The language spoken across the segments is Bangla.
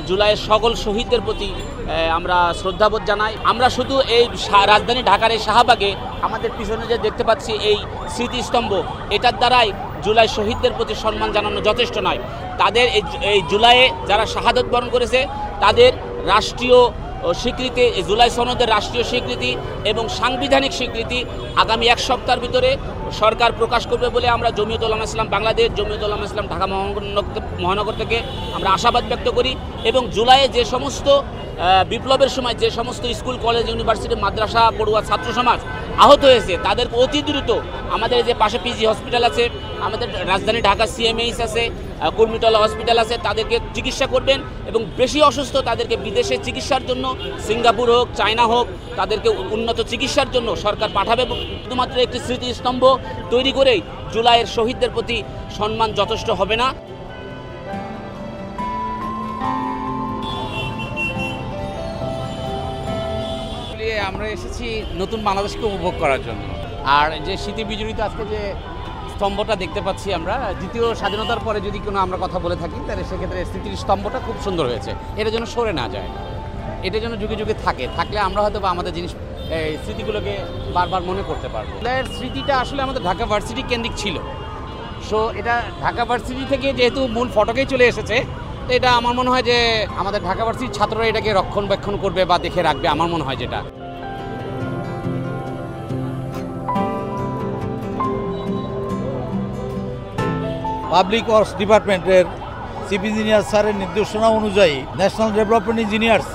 জুলাইয়ের সকল শহীদদের প্রতি আমরা শ্রদ্ধাবোধ জানাই। আমরা শুধু এই রাজধানী ঢাকার এই শাহবাগে আমাদের পিছনে যে দেখতে পাচ্ছি এই স্মৃতিস্তম্ভ, এটার দ্বারাই জুলাই শহীদদের প্রতি সম্মান জানানো যথেষ্ট নয়। তাদের এই জুলাইয়ে যারা শাহাদত বরণ করেছে তাদের রাষ্ট্রীয় স্বীকৃতি, জুলাই সনদের রাষ্ট্রীয় স্বীকৃতি এবং সাংবিধানিক স্বীকৃতি আগামী এক সপ্তাহের ভিতরে সরকার প্রকাশ করবে বলে আমরা জমিয়তুল উলামা ইসলাম বাংলাদেশ, জমিয়তুল উলামা ইসলাম ঢাকা মহানগর থেকে আমরা আশাবাদ ব্যক্ত করি। এবং জুলাইয়ে যে সমস্ত বিপ্লবের সময় যে সমস্ত স্কুল, কলেজ, ইউনিভার্সিটি, মাদ্রাসা পড়ুয়া ছাত্র সমাজ আহত হয়েছে তাদের অতি দ্রুত আমাদের যে পাশে পিজি হসপিটাল আছে, আমাদের রাজধানী ঢাকা সিএমএইচ আছে, কুর্মিটলা হসপিটাল আছে, তাদেরকে চিকিৎসা করবেন এবং বেশি অসুস্থ তাদেরকে বিদেশে চিকিৎসার জন্য সিঙ্গাপুর হোক, চায়না হোক, তাদেরকে উন্নত চিকিৎসার জন্য সরকার পাঠাবে। শুধুমাত্র একটি স্মৃতিস্তম্ভ তৈরি করেই জুলাইয়ের শহীদদের প্রতি সম্মান যথেষ্ট হবে না। আমরা এসেছি নতুন বাংলাদেশকে উপভোগ করার জন্য। আর যে স্মৃতি বিজড়িত আজকে যে স্তম্ভটা দেখতে পাচ্ছি, আমরা দ্বিতীয় স্বাধীনতার পরে যদি কোনো আমরা কথা বলে থাকি তাহলে সেক্ষেত্রে স্মৃতির স্তম্ভটা খুব সুন্দর হয়েছে। এটা যেন সরে না যায়, এটা যেন যুগে যুগে থাকলে আমরা হয়তো বা আমাদের স্মৃতিগুলোকে বারবার মনে করতে পারবো। এর স্মৃতিটা আসলে আমাদের ঢাকা ভার্সিটি কেন্দ্রিক ছিল। সো এটা ঢাকা ভার্সিটি থেকে যেহেতু মূল ফটকেই চলে এসেছে, তো এটা আমার মনে হয় যে আমাদের ঢাকা ভার্সিটির ছাত্ররা এটাকে রক্ষণাবেক্ষণ করবে বা দেখে রাখবে, আমার মনে হয় যেটা। পাবলিক ওয়ার্কস ডিপার্টমেন্টের চিফ ইঞ্জিনিয়ার স্যারের নির্দেশনা অনুযায়ী ন্যাশনাল ডেভেলপমেন্ট ইঞ্জিনিয়ার্স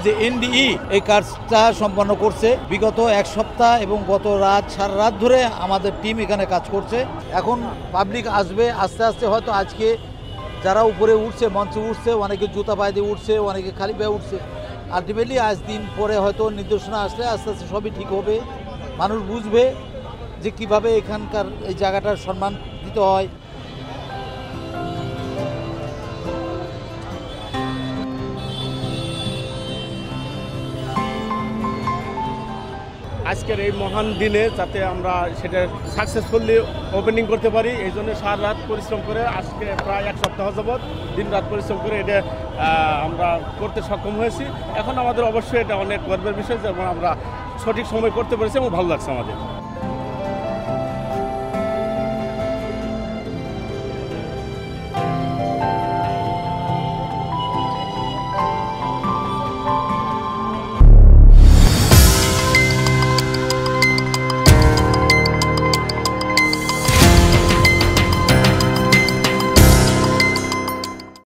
যে এনডিই এই কাজটা সম্পন্ন করছে বিগত এক সপ্তাহ এবং গত সারা রাত ধরে আমাদের টিম এখানে কাজ করছে। এখন পাবলিক আসবে আস্তে আস্তে, হয়তো আজকে যারা উপরে উঠছে, মঞ্চে উঠছে, অনেকে জুতা পায়ে দিয়ে উঠছে, অনেকে খালি পায়ে উঠছে। আলটিমেটলি আজ দিন পরে হয়তো নির্দেশনা আসলে আস্তে আস্তে সবই ঠিক হবে, মানুষ বুঝবে যে কিভাবে এখানকার এই জায়গাটার সম্মান দিতে হয়। আজকের এই মহান দিনে যাতে আমরা সেটা সাকসেসফুলি ওপেনিং করতে পারি, এই জন্য সারা রাত পরিশ্রম করে আজকে প্রায় এক সপ্তাহ যাবৎ দিন রাত পরিশ্রম করে এটা আমরা করতে সক্ষম হয়েছি। এখন আমাদের অবশ্যই এটা অনেক গর্বের বিষয়, যেমন আমরা সঠিক সময় করতে পেরেছি এবং ভালো লাগছে আমাদের।